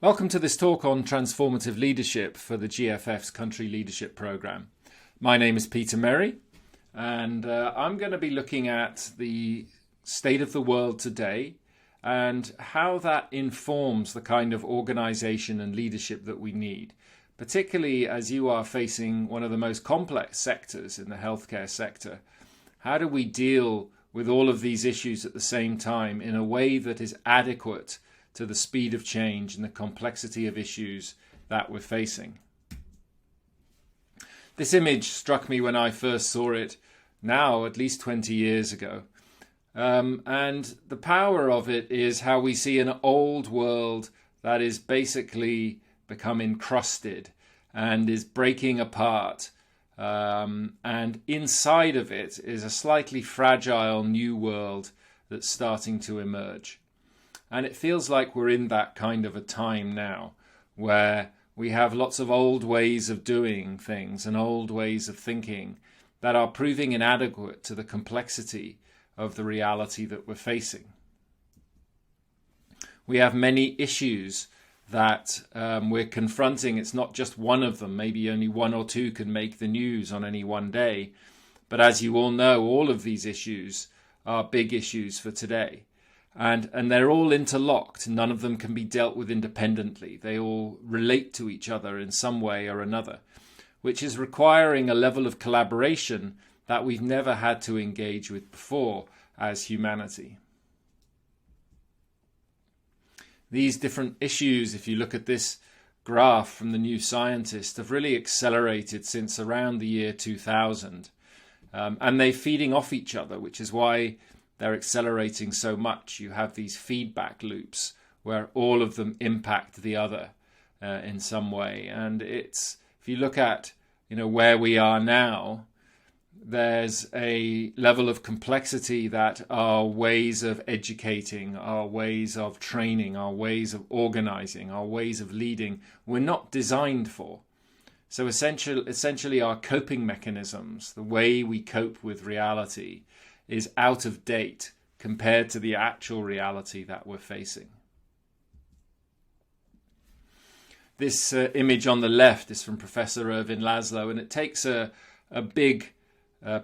Welcome to this talk on transformative leadership for the GFF's Country Leadership Programme. My name is Peter Merry, and I'm going to be looking at the state of the world today and how that informs the kind of organisation and leadership that we need, particularly as you are facing one of the most complex sectors in the healthcare sector. How do we deal with all of these issues at the same time in a way that is adequate to the speed of change and the complexity of issues that we're facing? This image struck me when I first saw it, now at least 20 years ago. And the power of it is how we see an old world that is basically become encrusted and is breaking apart. And inside of it is a slightly fragile new world that's starting to emerge. And it feels like we're in that kind of a time now where we have lots of old ways of doing things and old ways of thinking that are proving inadequate to the complexity of the reality that we're facing. We have many issues that we're confronting. It's not just one of them. Maybe only one or two can make the news on any one day. But as you all know, all of these issues are big issues for today. And they're all interlocked. None of them can be dealt with independently. They all relate to each other in some way or another, which is requiring a level of collaboration that we've never had to engage with before as humanity. These different issues, if you look at this graph from the New Scientist, have really accelerated since around the year 2000. And they're feeding off each other, which is why they're accelerating so much. You have these feedback loops where all of them impact the other in some way. And if you look at where we are now, there's a level of complexity that our ways of educating, our ways of training, our ways of organizing, our ways of leading, we're not designed for. So essentially our coping mechanisms, the way we cope with reality, is out of date compared to the actual reality that we're facing. This image on the left is from Professor Ervin Laszlo, and it takes a big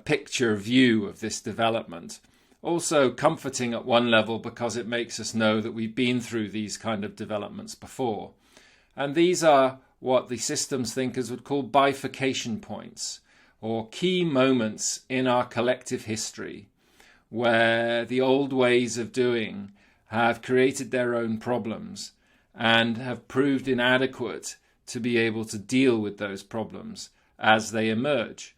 picture view of this development. Also comforting at one level because it makes us know that we've been through these kind of developments before. And these are what the systems thinkers would call bifurcation points, or key moments in our collective history, where the old ways of doing have created their own problems and have proved inadequate to be able to deal with those problems as they emerge,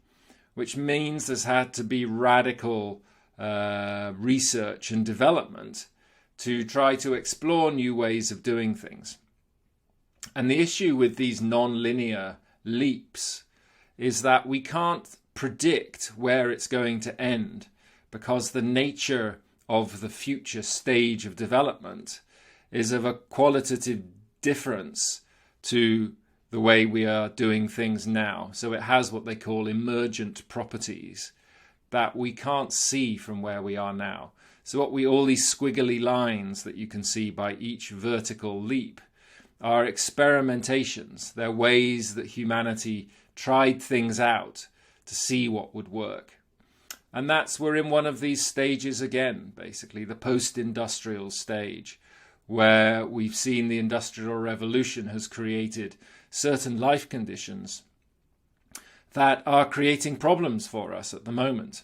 which means there's had to be radical research and development to try to explore new ways of doing things. And the issue with these non-linear leaps is that we can't predict where it's going to end, because the nature of the future stage of development is of a qualitative difference to the way we are doing things now. So it has what they call emergent properties that we can't see from where we are now. So all these squiggly lines that you can see by each vertical leap are experimentations. They're ways that humanity tried things out to see what would work. And we're in one of these stages again, basically, the post-industrial stage, where we've seen the Industrial Revolution has created certain life conditions that are creating problems for us at the moment.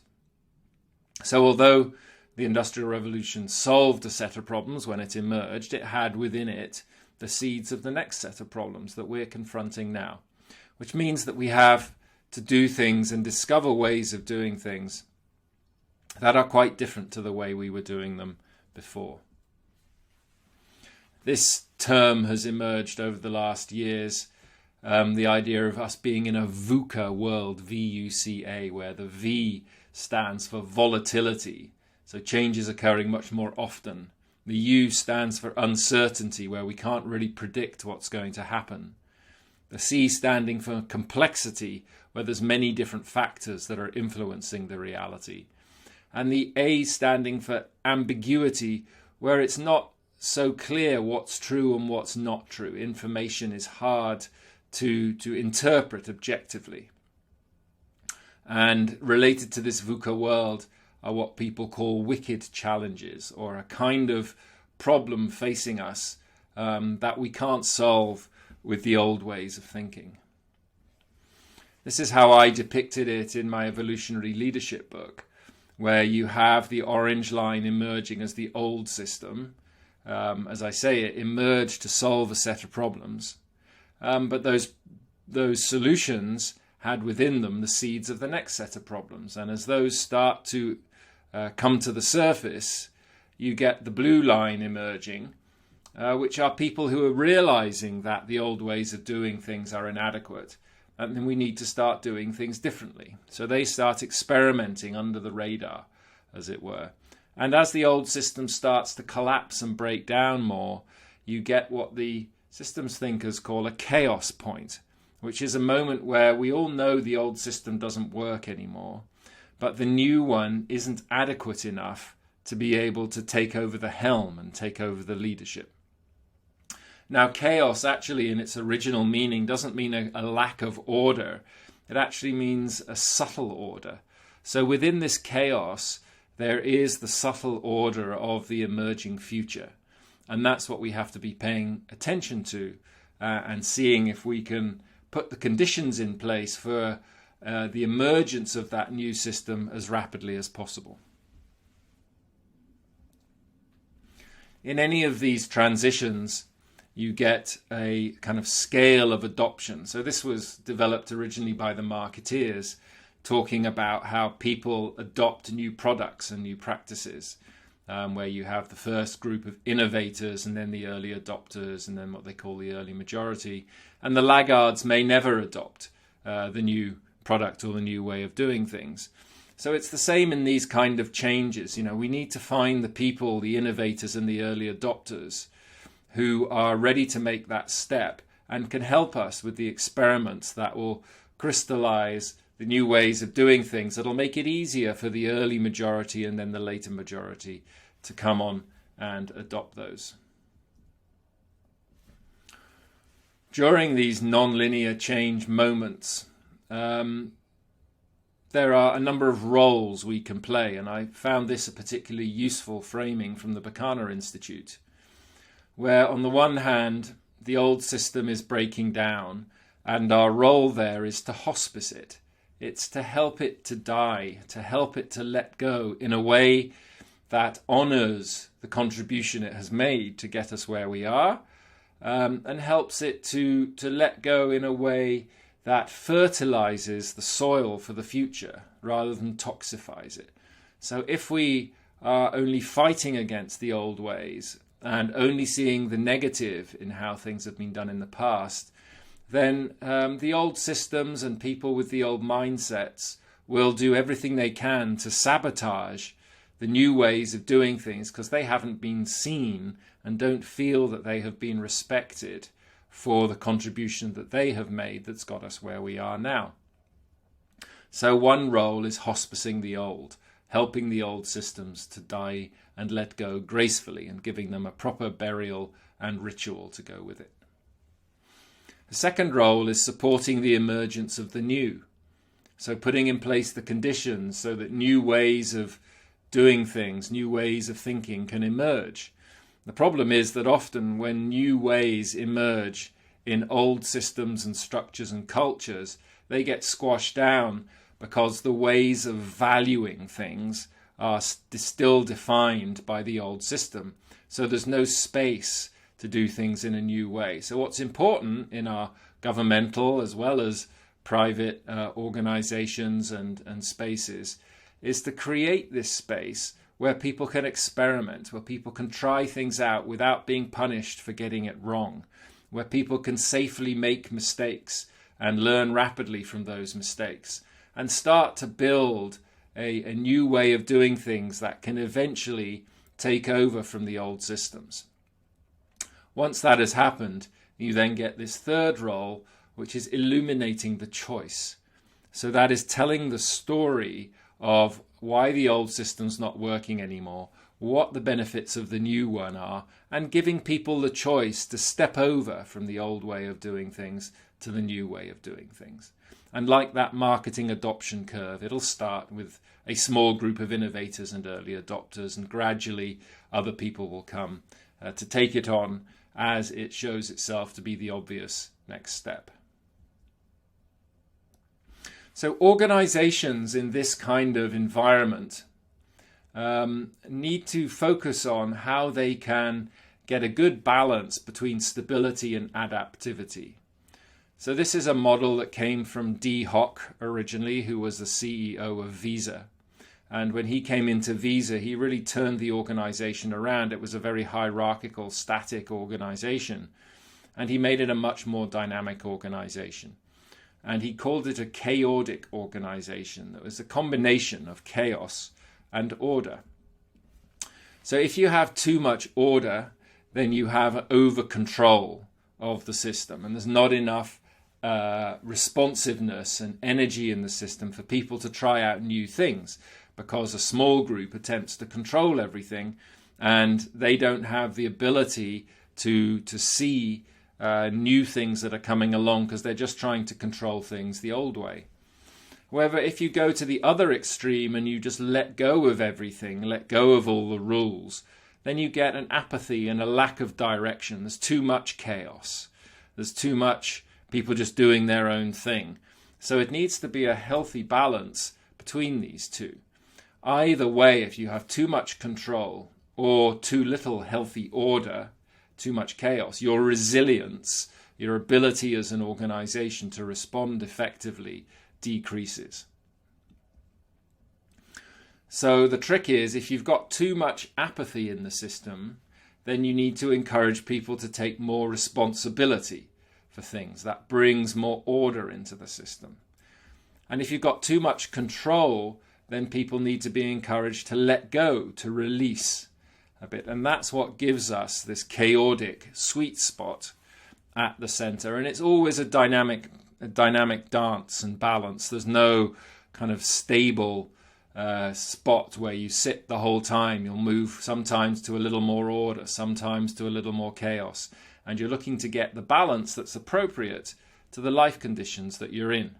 So although the Industrial Revolution solved a set of problems when it emerged, it had within it the seeds of the next set of problems that we're confronting now, which means that we have to do things and discover ways of doing things that are quite different to the way we were doing them before. This term has emerged over the last years, the idea of us being in a VUCA world, V-U-C-A, where the V stands for volatility, so change is occurring much more often. The U stands for uncertainty, where we can't really predict what's going to happen. The C standing for complexity, where there's many different factors that are influencing the reality. And the A standing for ambiguity, where it's not so clear what's true and what's not true. Information is hard to interpret objectively. And related to this VUCA world are what people call wicked challenges, or a kind of problem facing us that we can't solve with the old ways of thinking. This is how I depicted it in my evolutionary leadership book, where you have the orange line emerging as the old system. As I say, it emerged to solve a set of problems. But those solutions had within them the seeds of the next set of problems. And as those start to come to the surface, you get the blue line emerging, which are people who are realizing that the old ways of doing things are inadequate. And then we need to start doing things differently. So they start experimenting under the radar, as it were. And as the old system starts to collapse and break down more, you get what the systems thinkers call a chaos point, which is a moment where we all know the old system doesn't work anymore, but the new one isn't adequate enough to be able to take over the helm and take over the leadership. Now, chaos actually in its original meaning doesn't mean a lack of order. It actually means a subtle order. So within this chaos, there is the subtle order of the emerging future. And that's what we have to be paying attention to and seeing if we can put the conditions in place for the emergence of that new system as rapidly as possible. In any of these transitions, you get a kind of scale of adoption. So this was developed originally by the marketeers, talking about how people adopt new products and new practices, where you have the first group of innovators and then the early adopters and then what they call the early majority. And the laggards may never adopt the new product or the new way of doing things. So it's the same in these kind of changes. You know, we need to find the people, the innovators and the early adopters who are ready to make that step and can help us with the experiments that will crystallize the new ways of doing things that'll make it easier for the early majority and then the later majority to come on and adopt those. During these non-linear change moments, there are a number of roles we can play, and I found this a particularly useful framing from the Bacana Institute, where on the one hand, the old system is breaking down, and our role there is to hospice it. It's to help it to die, to help it to let go in a way that honors the contribution it has made to get us where we are, and helps it to let go in a way that fertilizes the soil for the future rather than toxifies it. So if we are only fighting against the old ways and only seeing the negative in how things have been done in the past, then the old systems and people with the old mindsets will do everything they can to sabotage the new ways of doing things because they haven't been seen and don't feel that they have been respected for the contribution that they have made that's got us where we are now. So one role is hospicing the old, helping the old systems to die and let go gracefully and giving them a proper burial and ritual to go with it. The second role is supporting the emergence of the new. So putting in place the conditions so that new ways of doing things, new ways of thinking can emerge. The problem is that often when new ways emerge in old systems and structures and cultures, they get squashed down because the ways of valuing things are still defined by the old system. So there's no space to do things in a new way. So what's important in our governmental as well as private organizations and spaces is to create this space where people can experiment, where people can try things out without being punished for getting it wrong, where people can safely make mistakes and learn rapidly from those mistakes and start to build a new way of doing things that can eventually take over from the old systems. Once that has happened, you then get this third role, which is illuminating the choice. So that is telling the story of why the old system's not working anymore, what the benefits of the new one are, and giving people the choice to step over from the old way of doing things to the new way of doing things. And like that marketing adoption curve, it'll start with a small group of innovators and early adopters, and gradually other people will come to take it on as it shows itself to be the obvious next step. So organizations in this kind of environment need to focus on how they can get a good balance between stability and adaptivity. So this is a model that came from Dee Hock originally, who was the CEO of Visa. And when he came into Visa, he really turned the organization around. It was a very hierarchical, static organization. And he made it a much more dynamic organization. And he called it a chaotic organization. That was a combination of chaos and order. So if you have too much order, then you have over control of the system. And there's not enough responsiveness and energy in the system for people to try out new things, because a small group attempts to control everything and they don't have the ability to see new things that are coming along, because they're just trying to control things the old way. However, if you go to the other extreme and you just let go of everything, let go of all the rules, then you get an apathy and a lack of direction. There's too much chaos. There's too much people just doing their own thing. So it needs to be a healthy balance between these two. Either way, if you have too much control or too little healthy order, too much chaos, your resilience, your ability as an organization to respond effectively decreases. So the trick is, if you've got too much apathy in the system, then you need to encourage people to take more responsibility for things. That brings more order into the system. And if you've got too much control, then people need to be encouraged to let go, to release a bit. And that's what gives us this chaotic sweet spot at the center. And it's always a dynamic dance and balance. There's no kind of stable spot where you sit the whole time. You'll move sometimes to a little more order, sometimes to a little more chaos. And you're looking to get the balance that's appropriate to the life conditions that you're in.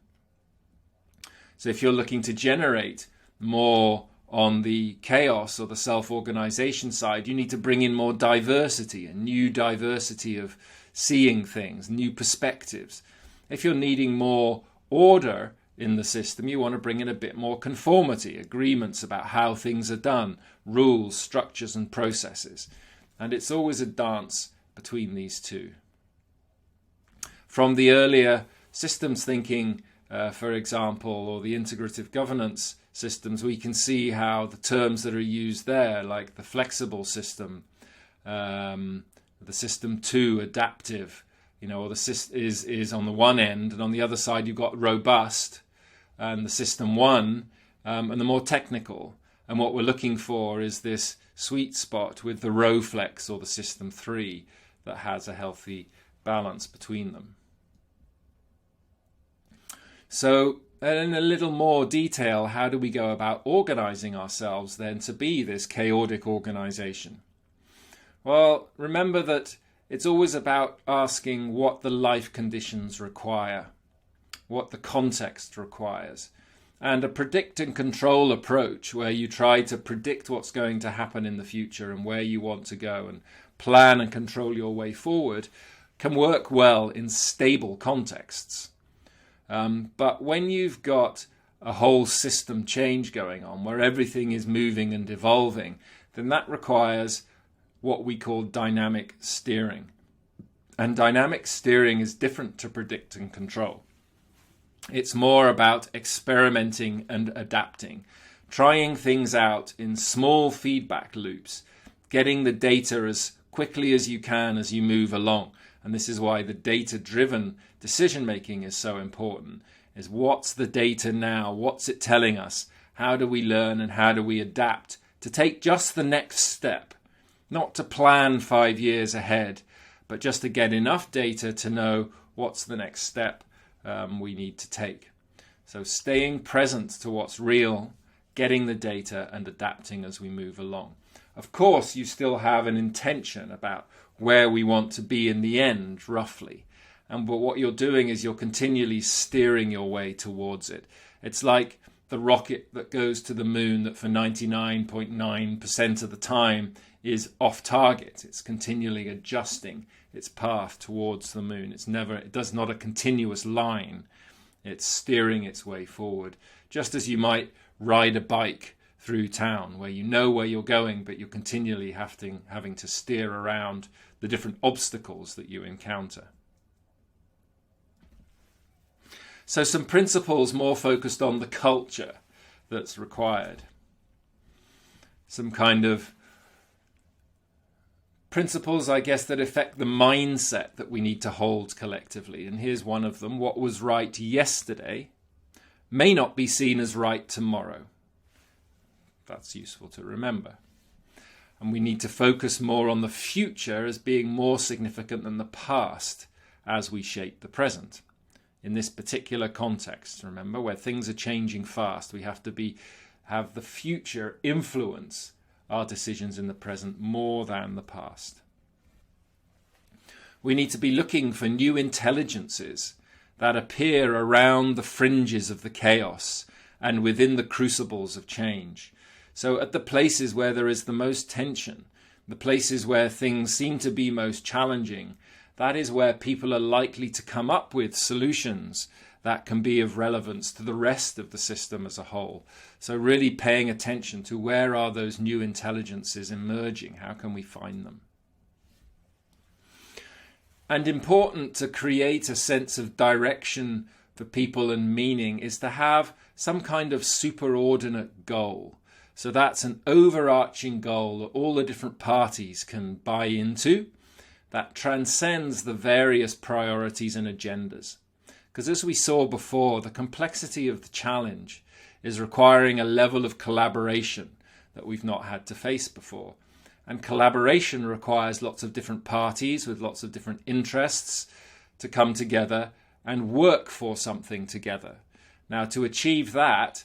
So if you're looking to generate more on the chaos or the self-organization side, you need to bring in more diversity, a new diversity of seeing things, new perspectives. If you're needing more order in the system, you want to bring in a bit more conformity, agreements about how things are done, rules, structures, and processes. And it's always a dance between these two. From the earlier systems thinking, for example, or the integrative governance systems, we can see how the terms that are used there, like the flexible system, the system 2, adaptive, or the is on the one end, and on the other side you've got robust, and the system 1, and the more technical. And what we're looking for is this sweet spot with the Roflex or the system 3 that has a healthy balance between them. So in a little more detail, how do we go about organizing ourselves then to be this chaotic organization? Well, remember that it's always about asking what the life conditions require, what the context requires. And a predict and control approach, where you try to predict what's going to happen in the future and where you want to go and plan and control your way forward, can work well in stable contexts. But when you've got a whole system change going on, where everything is moving and evolving, then that requires what we call dynamic steering. And dynamic steering is different to predict and control. It's more about experimenting and adapting, trying things out in small feedback loops, getting the data as quickly as you can as you move along. And this is why the data-driven decision-making is so important, is what's the data now? What's it telling us? How do we learn and how do we adapt to take just the next step? Not to plan 5 years ahead, but just to get enough data to know what's the next step we need to take. So staying present to what's real, getting the data and adapting as we move along. Of course, you still have an intention about where we want to be in the end, roughly. But what you're doing is you're continually steering your way towards it. It's like the rocket that goes to the moon that for 99.9% of the time is off target. It's continually adjusting its path towards the moon. It does not a continuous line. It's steering its way forward. Just as you might ride a bike through town where you know where you're going, but you're continually having to steer around the different obstacles that you encounter. So some principles more focused on the culture that's required. Some kind of principles, I guess, that affect the mindset that we need to hold collectively. And here's one of them. What was right yesterday may not be seen as right tomorrow. That's useful to remember. And we need to focus more on the future as being more significant than the past as we shape the present. In this particular context, remember, where things are changing fast, we have to have the future influence our decisions in the present more than the past. We need to be looking for new intelligences that appear around the fringes of the chaos and within the crucibles of change. So at the places where there is the most tension, the places where things seem to be most challenging, that is where people are likely to come up with solutions that can be of relevance to the rest of the system as a whole. So really paying attention to where are those new intelligences emerging? How can we find them? And important to create a sense of direction for people and meaning is to have some kind of superordinate goal. So that's an overarching goal that all the different parties can buy into, that transcends the various priorities and agendas. Because as we saw before, the complexity of the challenge is requiring a level of collaboration that we've not had to face before. And collaboration requires lots of different parties with lots of different interests to come together and work for something together. Now, to achieve that,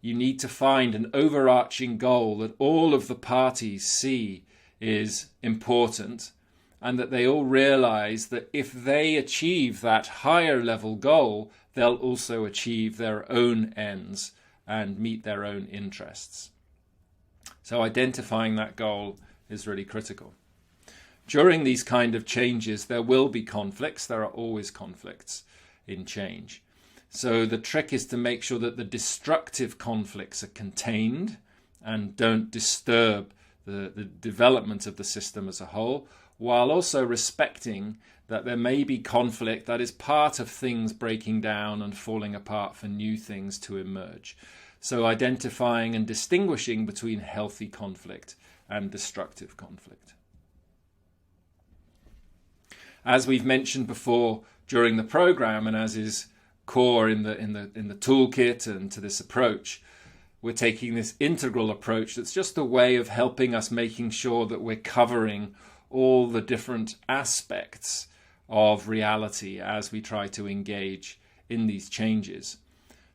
you need to find an overarching goal that all of the parties see is important, and that they all realize that if they achieve that higher level goal, they'll also achieve their own ends and meet their own interests. So identifying that goal is really critical. During these kind of changes, there will be conflicts. There are always conflicts in change. So the trick is to make sure that the destructive conflicts are contained and don't disturb the development of the system as a whole, while also respecting that there may be conflict that is part of things breaking down and falling apart for new things to emerge. So identifying and distinguishing between healthy conflict and destructive conflict. As we've mentioned before during the program, and as is core in the toolkit and to this approach, we're taking this integral approach that's just a way of helping us making sure that we're covering all the different aspects of reality as we try to engage in these changes.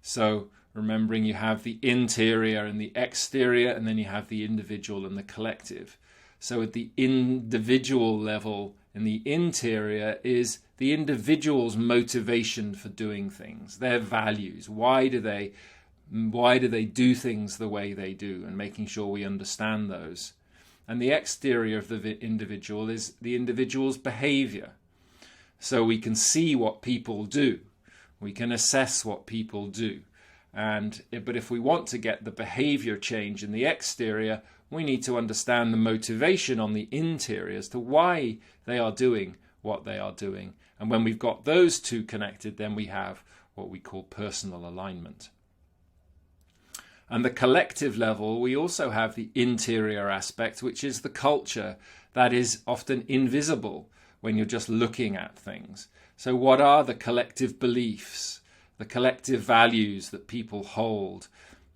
So remembering you have the interior and the exterior, and then you have the individual and the collective. So at the individual level, in the interior, is the individual's motivation for doing things, their values. Why do they do things the way they do, and making sure we understand those. And the exterior of the individual is the individual's behavior. So we can see what people do. We can assess what people do. But if we want to get the behavior change in the exterior, we need to understand the motivation on the interior as to why they are doing what they are doing. And when we've got those two connected, then we have what we call personal alignment. And the collective level, we also have the interior aspect, which is the culture that is often invisible when you're just looking at things. So what are the collective beliefs, the collective values that people hold?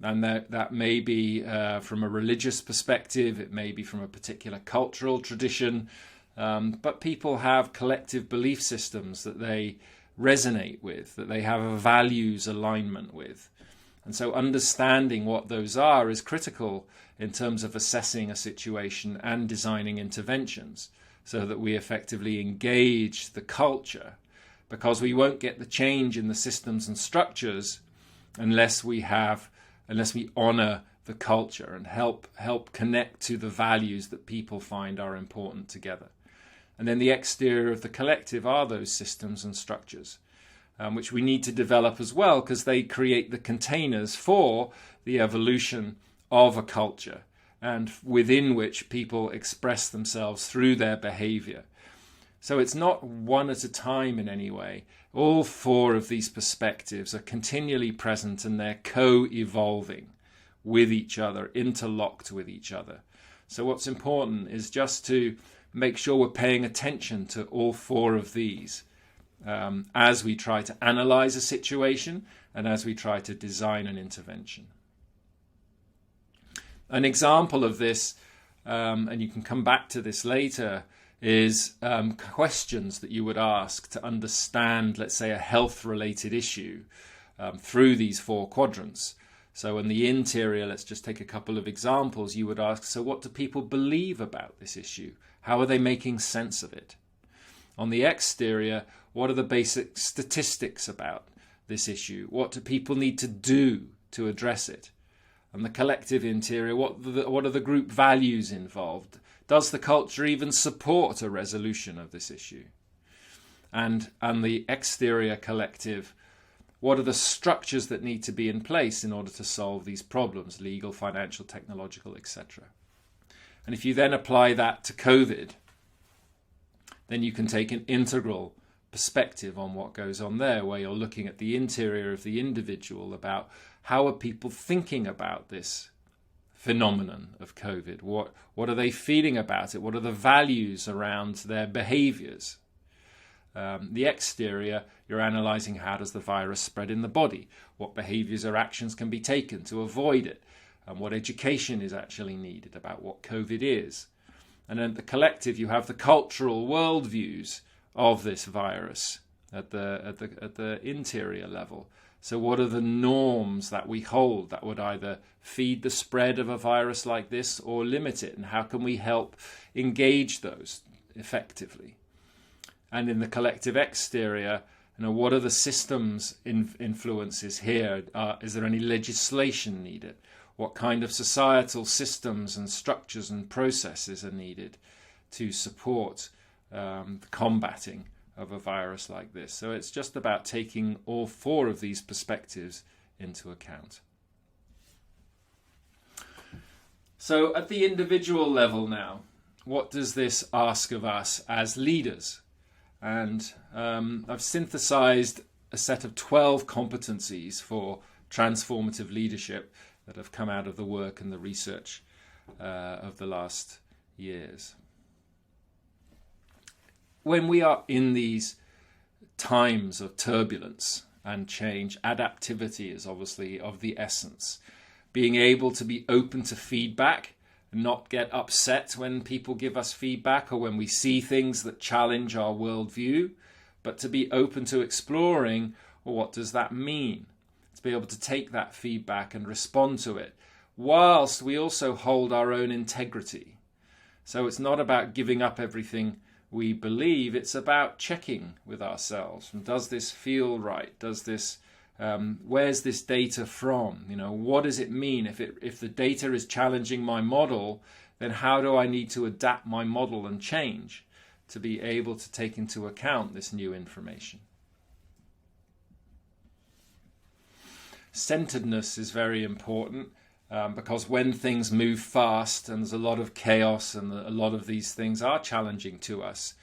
And that may be from a religious perspective, it may be from a particular cultural tradition, but people have collective belief systems that they resonate with, that they have a values alignment with. And so understanding what those are is critical in terms of assessing a situation and designing interventions so that we effectively engage the culture, because we won't get the change in the systems and structures unless we honor the culture and help connect to the values that people find are important together. And then the exterior of the collective are those systems and structures, which we need to develop as well, because they create the containers for the evolution of a culture and within which people express themselves through their behavior. So it's not one at a time in any way. All four of these perspectives are continually present, and they're co-evolving with each other, interlocked with each other. So what's important is just to make sure we're paying attention to all four of these as we try to analyze a situation and as we try to design an intervention. An example of this, and you can come back to this later, is questions that you would ask to understand, let's say, a health-related issue through these four quadrants. So in the interior, let's just take a couple of examples. You would ask, so what do people believe about this issue? How are they making sense of it? On the exterior, what are the basic statistics about this issue? What do people need to do to address it? And the collective interior, what are the group values involved? Does the culture even support a resolution of this issue? And the exterior collective, what are the structures that need to be in place in order to solve these problems, legal, financial, technological, etc.? And if you then apply that to COVID, then you can take an integral perspective on what goes on there, where you're looking at the interior of the individual about how are people thinking about this phenomenon of COVID? What are they feeling about it? What are the values around their behaviors? The exterior, you're analyzing how does the virus spread in the body? What behaviors or actions can be taken to avoid it? And what education is actually needed about what COVID is? And then at the collective, you have the cultural worldviews of this virus at the interior level. So what are the norms that we hold that would either feed the spread of a virus like this or limit it? And how can we help engage those effectively? And in the collective exterior, what are the systems influences here? Is there any legislation needed? What kind of societal systems and structures and processes are needed to support the combating of a virus like this? So it's just about taking all four of these perspectives into account. So at the individual level now, what does this ask of us as leaders? And I've synthesized a set of 12 competencies for transformative leadership that have come out of the work and the research of the last years. When we are in these times of turbulence and change, adaptivity is obviously of the essence. Being able to be open to feedback, not get upset when people give us feedback or when we see things that challenge our worldview, but to be open to exploring, well, what does that mean? To be able to take that feedback and respond to it, whilst we also hold our own integrity. So it's not about giving up everything we believe, it's about checking with ourselves. Does this feel right? Does this, where's this data from? What does it mean? If the data is challenging my model, then how do I need to adapt my model and change to be able to take into account this new information? Centeredness is very important because when things move fast and there's a lot of chaos and a lot of these things are challenging to us,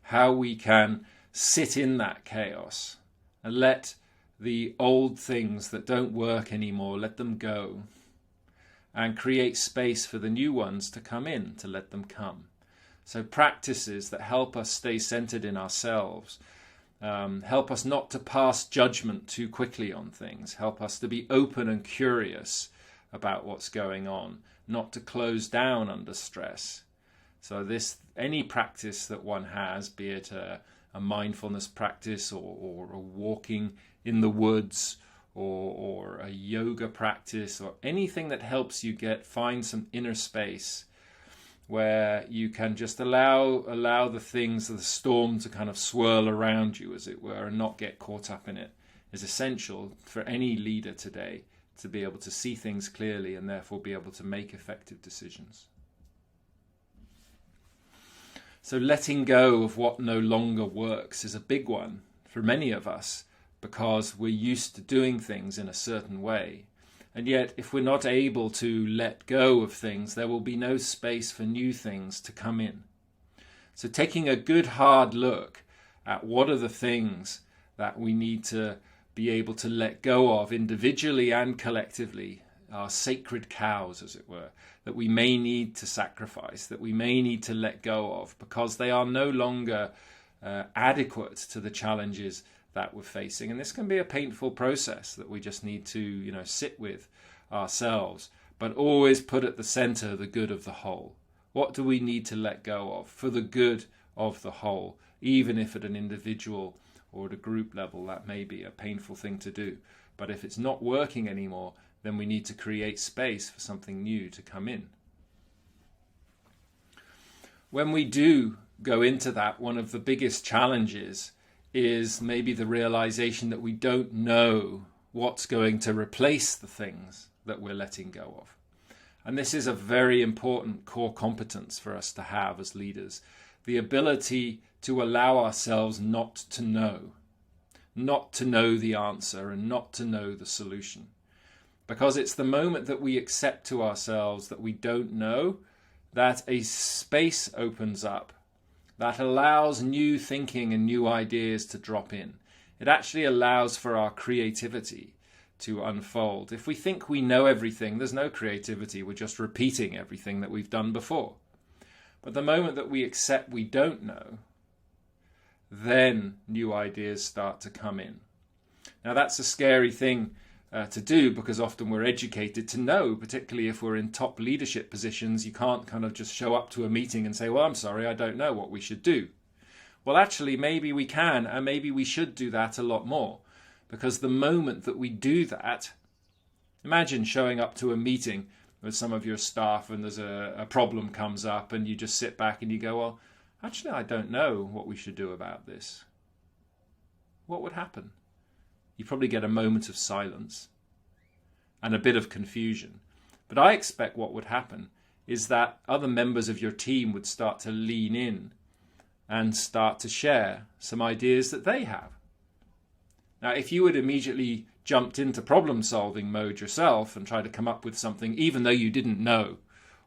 how we can sit in that chaos and let the old things that don't work anymore, let them go, and create space for the new ones to come in, to let them come. So practices that help us stay centered in ourselves, help us not to pass judgment too quickly on things, help us to be open and curious about what's going on, not to close down under stress. So any practice that one has, be it a mindfulness practice or a walking in the woods or a yoga practice, or anything that helps you find some inner space where you can just allow the things, the storm, to kind of swirl around you, as it were, and not get caught up in it, is essential for any leader today to be able to see things clearly and therefore be able to make effective decisions. So letting go of what no longer works is a big one for many of us, because we're used to doing things in a certain way. And yet, if we're not able to let go of things, there will be no space for new things to come in. So taking a good hard look at what are the things that we need to be able to let go of individually and collectively, our sacred cows, as it were, that we may need to sacrifice, that we may need to let go of, because they are no longer adequate to the challenges that we're facing. And this can be a painful process that we just need to, sit with ourselves, but always put at the center the good of the whole. What do we need to let go of for the good of the whole, even if at an individual or at a group level that may be a painful thing to do. But if it's not working anymore, then we need to create space for something new to come in. When we do go into that, one of the biggest challenges is maybe the realization that we don't know what's going to replace the things that we're letting go of. And this is a very important core competence for us to have as leaders, the ability to allow ourselves not to know the answer and not to know the solution. Because it's the moment that we accept to ourselves that we don't know, that a space opens up that allows new thinking and new ideas to drop in. It actually allows for our creativity to unfold. If we think we know everything, there's no creativity. We're just repeating everything that we've done before. But the moment that we accept we don't know, then new ideas start to come in. Now that's a scary thing to do, because often we're educated to know, particularly if we're in top leadership positions. You can't kind of just show up to a meeting and say, well, I'm sorry, I don't know what we should do. Well, actually, maybe we can, and maybe we should do that a lot more, because the moment that we do that, imagine showing up to a meeting with some of your staff and there's a problem comes up and you just sit back and you go, well, actually, I don't know what we should do about this. What would happen? You probably get a moment of silence and a bit of confusion. But I expect what would happen is that other members of your team would start to lean in and start to share some ideas that they have. Now, if you had immediately jumped into problem-solving mode yourself and tried to come up with something, even though you didn't know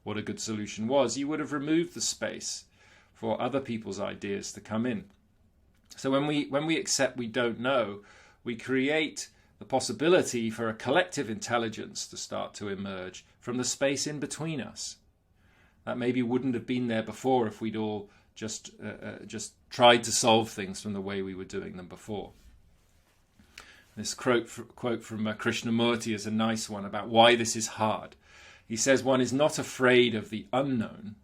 what a good solution was, you would have removed the space for other people's ideas to come in. So when we accept we don't know, we create the possibility for a collective intelligence to start to emerge from the space in between us. That maybe wouldn't have been there before if we'd all just tried to solve things from the way we were doing them before. This quote from Krishnamurti is a nice one about why this is hard. He says, one is not afraid of the unknown,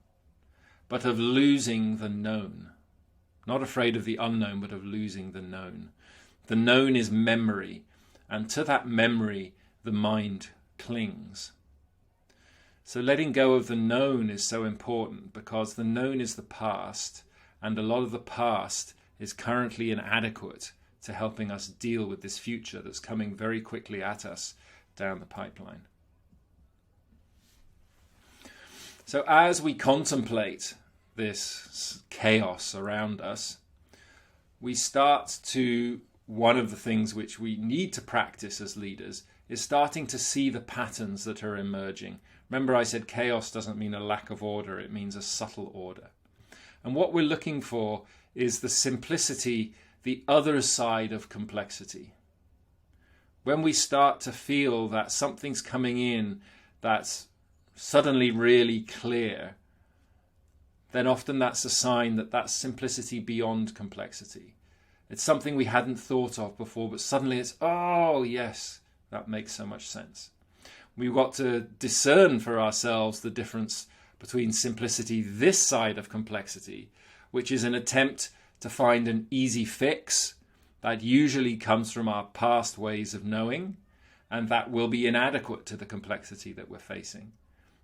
but of losing the known. Not afraid of the unknown, but of losing the known. The known is memory, and to that memory the mind clings. So letting go of the known is so important, because the known is the past, and a lot of the past is currently inadequate to helping us deal with this future that's coming very quickly at us down the pipeline. So as we contemplate this chaos around us, we start to, one of the things which we need to practice as leaders is starting to see the patterns that are emerging. Remember, I said chaos doesn't mean a lack of order, it means a subtle order. And what we're looking for is the simplicity, the other side of complexity. When we start to feel that something's coming in that's suddenly really clear, then often that's a sign that that's simplicity beyond complexity. It's something we hadn't thought of before, but suddenly it's, oh yes, that makes so much sense. We've got to discern for ourselves the difference between simplicity this side of complexity, which is an attempt to find an easy fix that usually comes from our past ways of knowing, and that will be inadequate to the complexity that we're facing.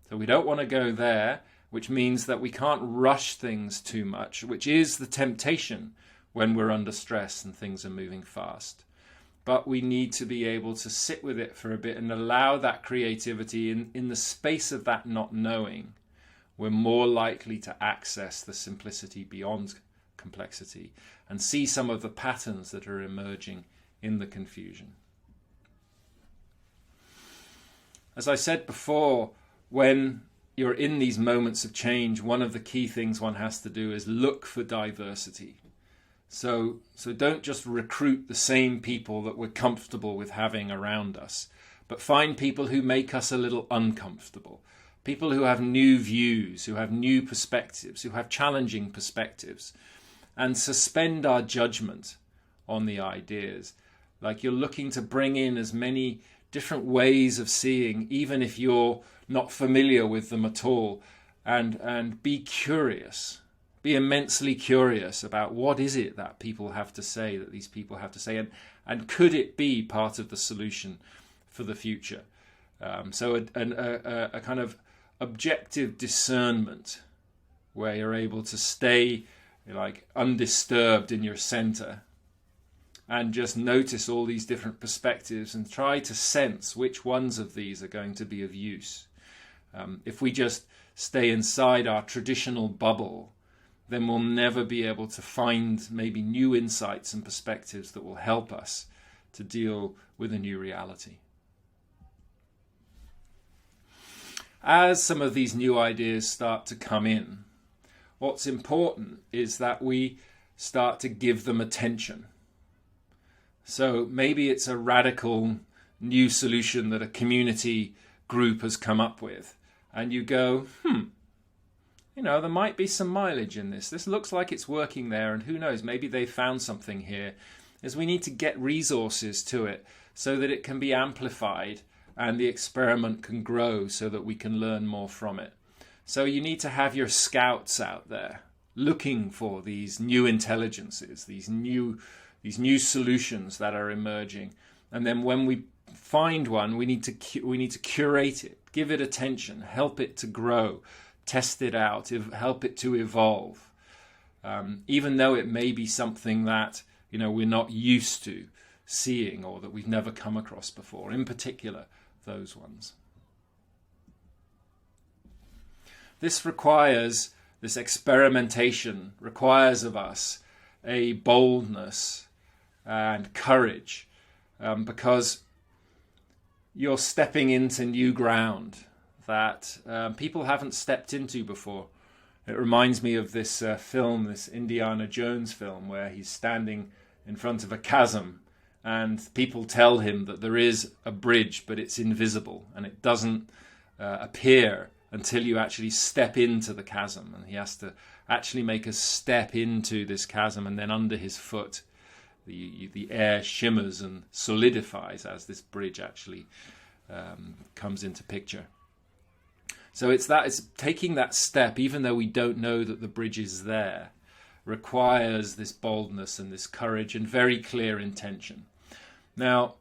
So we don't want to go there, which means that we can't rush things too much, which is the temptation when we're under stress and things are moving fast. But we need to be able to sit with it for a bit and allow that creativity in the space of that not knowing. We're more likely to access the simplicity beyond complexity and see some of the patterns that are emerging in the confusion. As I said before, when you're in these moments of change, one of the key things one has to do is look for diversity. So don't just recruit the same people that we're comfortable with having around us, but find people who make us a little uncomfortable. People who have new views, who have new perspectives, who have challenging perspectives, and suspend our judgment on the ideas. Like you're looking to bring in as many different ways of seeing, even if you're not familiar with them at all, and be curious. Be immensely curious about what is it that people have to say, that these people have to say, and could it be part of the solution for the future? So a kind of objective discernment where you're able to stay like undisturbed in your center and just notice all these different perspectives and try to sense which ones of these are going to be of use. If we just stay inside our traditional bubble, then we'll never be able to find maybe new insights and perspectives that will help us to deal with a new reality. As some of these new ideas start to come in, what's important is that we start to give them attention. So maybe it's a radical new solution that a community group has come up with, and you go, there might be some mileage in this. This looks like it's working there, and who knows, maybe they found something here. Is we need to get resources to it so that it can be amplified and the experiment can grow so that we can learn more from it. So you need to have your scouts out there looking for these new intelligences, these new solutions that are emerging. And then when we find one, we need to curate it, give it attention, help it to grow, test it out, help it to evolve. Even though it may be something that we're not used to seeing or that we've never come across before, in particular those ones. This experimentation requires of us a boldness and courage, because you're stepping into new ground that people haven't stepped into before. It reminds me of this film, this Indiana Jones film, where he's standing in front of a chasm and people tell him that there is a bridge, but it's invisible and it doesn't appear until you actually step into the chasm. And he has to actually make a step into this chasm, and then under his foot the air shimmers and solidifies as this bridge actually comes into picture. So it's taking that step, even though we don't know that the bridge is there, requires this boldness and this courage and very clear intention. Now,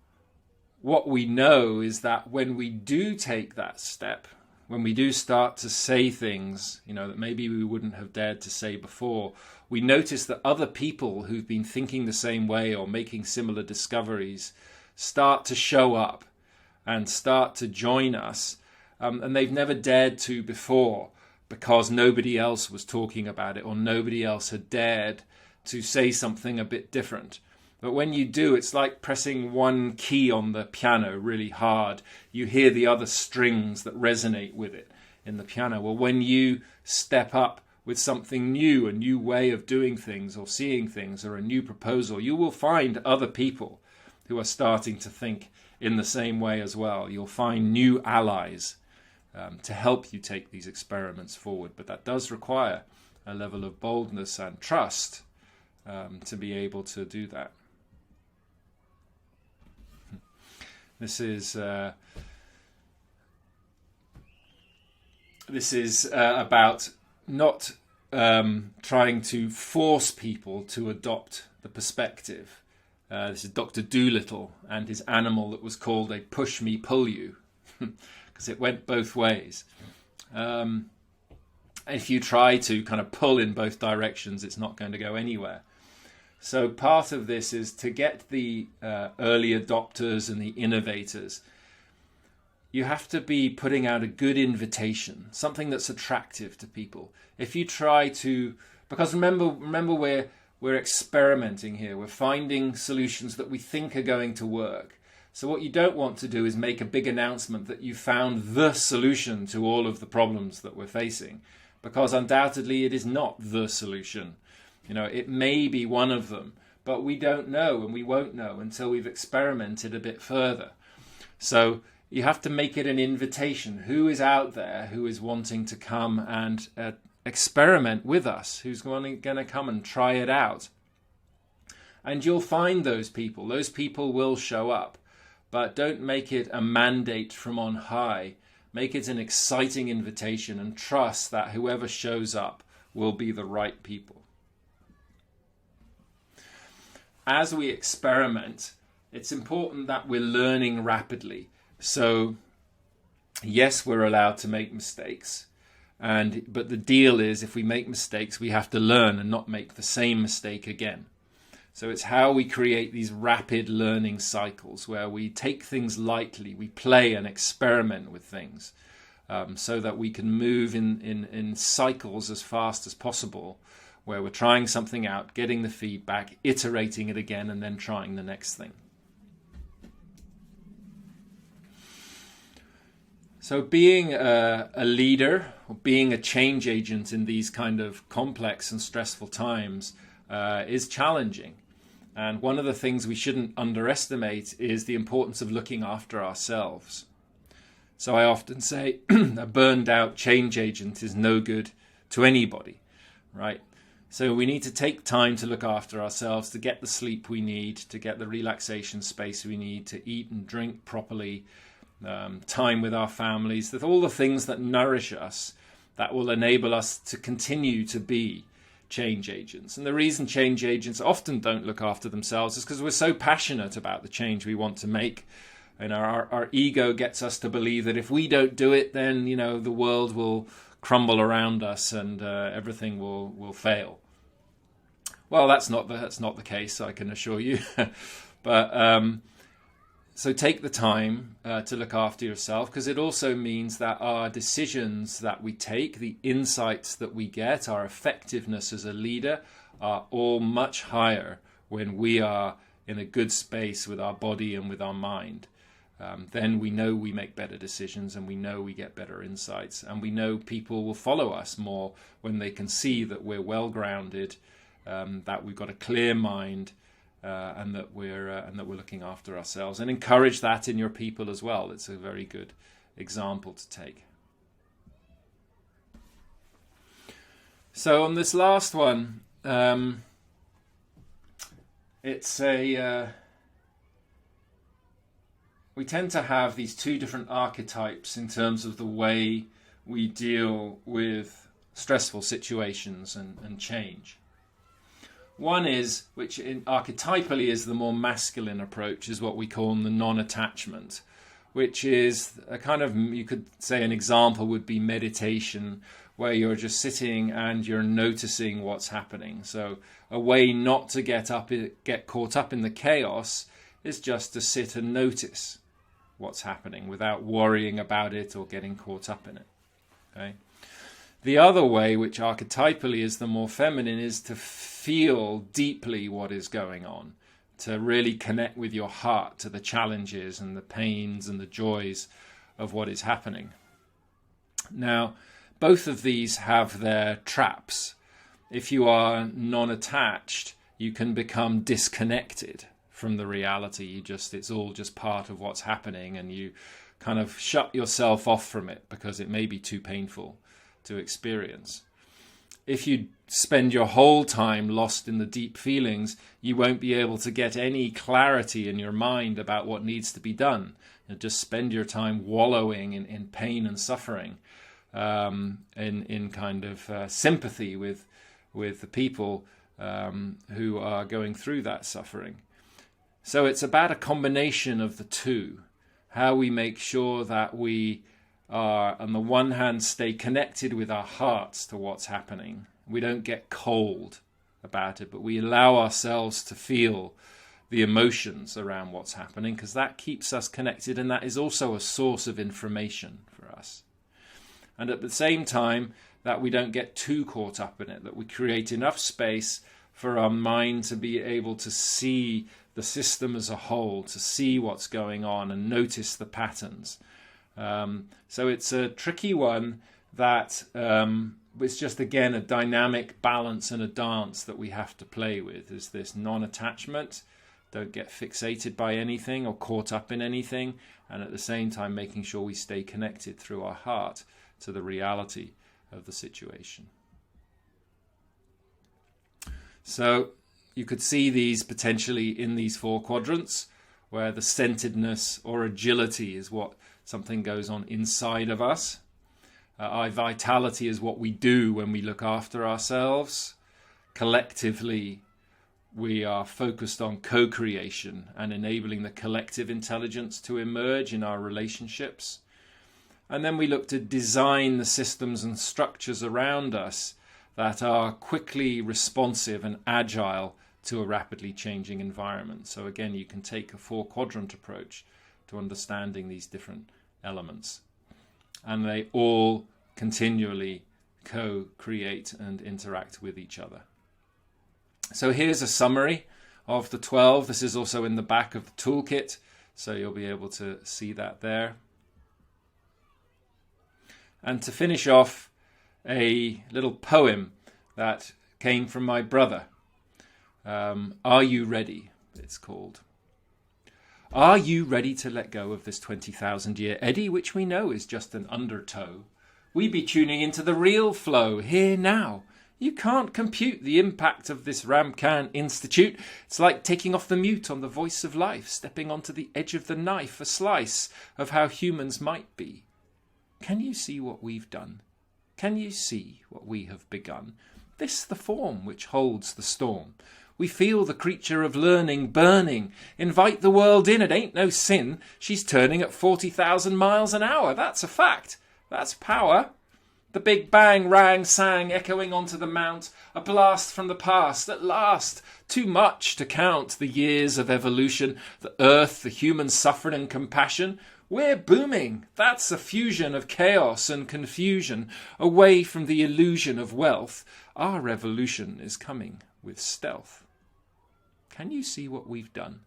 what we know is that when we do take that step, when we do start to say things, that maybe we wouldn't have dared to say before, we notice that other people who've been thinking the same way or making similar discoveries start to show up and start to join us. And they've never dared to before because nobody else was talking about it or nobody else had dared to say something a bit different. But when you do, it's like pressing one key on the piano really hard. You hear the other strings that resonate with it in the piano. Well, when you step up with something new, a new way of doing things or seeing things or a new proposal, you will find other people who are starting to think in the same way as well. You'll find new allies to help you take these experiments forward. But that does require a level of boldness and trust to be able to do that. This is about not trying to force people to adopt the perspective This is Dr. Dolittle and his animal that was called a push me pull you, because it went both ways. If you try to kind of pull in both directions, it's not going to go anywhere. So part of this is to get the early adopters and the innovators. You have to be putting out a good invitation, something that's attractive to people. If you try to, because remember we're experimenting here. We're finding solutions that we think are going to work. So what you don't want to do is make a big announcement that you found the solution to all of the problems that we're facing, because undoubtedly it is not the solution. It may be one of them, but we don't know, and we won't know until we've experimented a bit further. So you have to make it an invitation. Who is out there who is wanting to come and experiment with us? Who's going to come and try it out? And you'll find those people. Those people will show up. But don't make it a mandate from on high. Make it an exciting invitation and trust that whoever shows up will be the right people. As we experiment, it's important that we're learning rapidly. So, yes, we're allowed to make mistakes. But the deal is, if we make mistakes, we have to learn and not make the same mistake again. So it's how we create these rapid learning cycles where we take things lightly, we play and experiment with things, so that we can move in cycles as fast as possible, where we're trying something out, getting the feedback, iterating it again, and then trying the next thing. So being a leader, or being a change agent in these kind of complex and stressful times is challenging. And one of the things we shouldn't underestimate is the importance of looking after ourselves. So I often say a burned out change agent is no good to anybody, right? So we need to take time to look after ourselves, to get the sleep we need, to get the relaxation space we need, to eat and drink properly, time with our families, that all the things that nourish us, that will enable us to continue to be change agents. And the reason change agents often don't look after themselves is because we're so passionate about the change we want to make. And our ego gets us to believe that if we don't do it, then the world will crumble around us and everything will fail. Well, that's not the case, I can assure you. But so take the time to look after yourself, because it also means that our decisions that we take, the insights that we get, our effectiveness as a leader are all much higher when we are in a good space with our body and with our mind. Then we know we make better decisions, and we know we get better insights, and we know people will follow us more when they can see that we're well grounded, that we've got a clear mind, and that we're looking after ourselves. And encourage that in your people as well. It's a very good example to take. So on this last one, it's we tend to have these two different archetypes in terms of the way we deal with stressful situations and change. One is, which archetypally is the more masculine approach, is what we call the non-attachment, which is a kind of, you could say an example would be meditation, where you're just sitting and you're noticing what's happening. So a way not to get caught up in the chaos is just to sit and notice what's happening without worrying about it or getting caught up in it. Okay. The other way, which archetypally is the more feminine, is to feel deeply what is going on, to really connect with your heart to the challenges and the pains and the joys of what is happening. Now, both of these have their traps. If you are non-attached, you can become disconnected from the reality. It's all just part of what's happening, and you kind of shut yourself off from it because it may be too painful to experience. If you spend your whole time lost in the deep feelings, you won't be able to get any clarity in your mind about what needs to be done. You'll just spend your time wallowing in pain and suffering, in kind of sympathy with the people who are going through that suffering. So it's about a combination of the two. How we make sure that we are, on the one hand, stay connected with our hearts to what's happening. We don't get cold about it, but we allow ourselves to feel the emotions around what's happening, because that keeps us connected, and that is also a source of information for us. And at the same time, that we don't get too caught up in it, that we create enough space for our mind to be able to see the system as a whole, to see what's going on and notice the patterns. So it's a tricky one that it's just, again, a dynamic balance and a dance that we have to play with, is this non-attachment. Don't get fixated by anything or caught up in anything, and at the same time making sure we stay connected through our heart to the reality of the situation. So you could see these potentially in these 4 quadrants, where the centeredness or agility is what something goes on inside of us. Our vitality is what we do when we look after ourselves. Collectively, we are focused on co-creation and enabling the collective intelligence to emerge in our relationships. And then we look to design the systems and structures around us that are quickly responsive and agile to a rapidly changing environment. So again, you can take a 4-quadrant approach to understanding these different elements. And they all continually co-create and interact with each other. So here's a summary of the 12. This is also in the back of the toolkit, so you'll be able to see that there. And to finish off, a little poem that came from my brother. Are You Ready? It's called. Are you ready to let go of this 20,000-year eddy, which we know is just an undertow? We be tuning into the real flow, here now. You can't compute the impact of this Ramcan Institute. It's like taking off the mute on the voice of life, stepping onto the edge of the knife, a slice of how humans might be. Can you see what we've done? Can you see what we have begun? This the form which holds the storm. We feel the creature of learning burning. Invite the world in, it ain't no sin. She's turning at 40,000 miles an hour. That's a fact. That's power. The big bang rang sang echoing onto the mount. A blast from the past at last. Too much to count the years of evolution. The earth, the human suffering and compassion. We're booming. That's a fusion of chaos and confusion. Away from the illusion of wealth. Our revolution is coming with stealth. Can you see what we've done?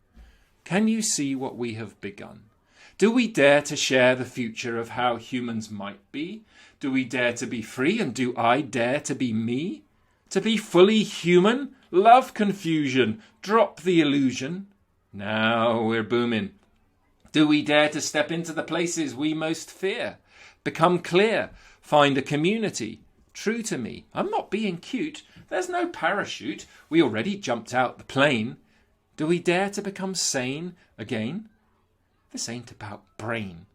Can you see what we have begun? Do we dare to share the future of how humans might be? Do we dare to be free, and do I dare to be me? To be fully human? Love confusion. Drop the illusion. Now we're booming. Do we dare to step into the places we most fear? Become clear. Find a community. True to me. I'm not being cute. There's no parachute. We already jumped out the plane. Do we dare to become sane again? This ain't about brain.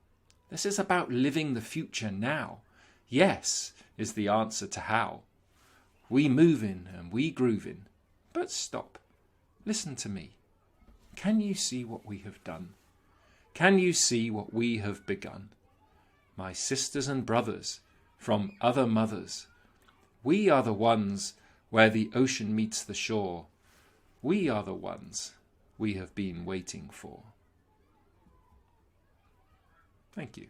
This is about living the future now. Yes is the answer to how. We moving and we grooving. But stop. Listen to me. Can you see what we have done? Can you see what we have begun? My sisters and brothers from other mothers. We are the ones where the ocean meets the shore. We are the ones we have been waiting for. Thank you.